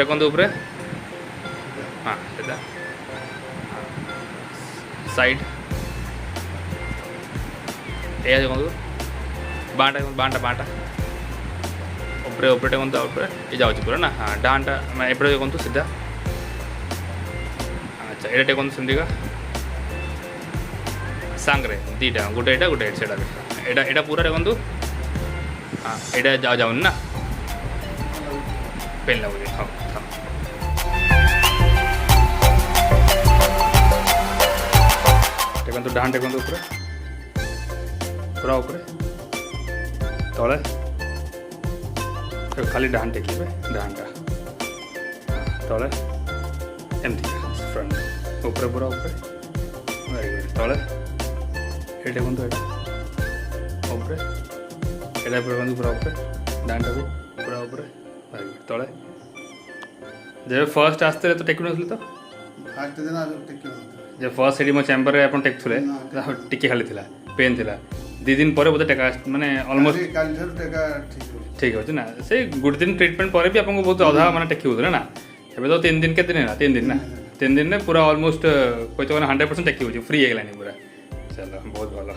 ଦେଖନ୍ତୁ ଉପରେ ହଁ ସେଟା ସାଇଡ୍ ଏଇଆ ଦେଖନ୍ତୁ ବାଁଟା ବାଁଟା ଉପରେ ଉପରେ ଦେଖନ୍ତୁ ଉପରେ ଏ ଯାଉଛି ପୁରା ନା ହଁ ଡାହାଣଟା ଏପଟେ ଦେଖନ୍ତୁ ସିଧା ଆଚ୍ଛା ଏଇଟା ଦେଖନ୍ତୁ ସେମିତିକା ସାଙ୍ଗରେ ଦୁଇଟା ଗୋଟେ ଏଇଟା ଗୋଟେ ସେଇଟା ଏଇଟା ଏଇଟା ପୁରା ଦେଖନ୍ତୁ ହଁ ଏଇଟା ଯାଉନି ନା ପେନ୍ ଲାଗୁଛି ହଉ ଥାଉ ଦେଖନ୍ତୁ ଡାହାଣ ଦେଖନ୍ତୁ ଉପରେ ପୁରା ଉପରେ ତଳେ ଖାଲି ଡାହାଣ ଟେକିବେ ଡାହାଣଟା ତଳେ ଏମିତି ଫ୍ରଣ୍ଟ ଉପରେ ପୁରା ଉପରେ ଭେରି ଗୁଡ୍ ତଳେ ଏଇଟା ଦେଖନ୍ତୁ ଏଇଟା ଉପରେ ଏଇଟା ଦେଖନ୍ତୁ ପୁରା ଉପରେ ଡାହାଣଟା ବି ପୁରା ଉପରେ ଭେରି ଗୁଡ୍ ତଳେ ଯେବେ ଫର୍ଷ୍ଟ ଆସିଥିଲେ ତ ଟେକୁନଥିଲେ ତ ଯେ ଫର୍ଷ୍ଟ ସେଠି ମୋ ଚେମ୍ବରରେ ଆପଣ ଟେକୁଥିଲେ ଟିକେ ଖାଲି ଥିଲା ପେନ୍ ଥିଲା 2 ଦିନ ପରେ ବୋଧେ ଟେକା ମାନେ ଅଲମୋଷ୍ଟ ଠିକ୍ ଅଛି ନା ସେ ଗୋଟେ ଦିନ ଟ୍ରିଟମେଣ୍ଟ ପରେ ବି ଆପଣଙ୍କୁ ବହୁତ ଅଧା ମାନେ ଟେକି ହେଉଥିଲେ ନା ଏବେ ତ 3 ଦିନ କେତେ ଦିନ ହେଲା 3 ଦିନ ନା 3 ଦିନରେ ପୁରା ଅଲମୋଷ୍ଟ କହିତେ 100% ଟେକି ହେଉଛି ଫ୍ରି ହେଇଗଲାଣି ପୁରା ଚାଲ ବହୁତ ଭଲ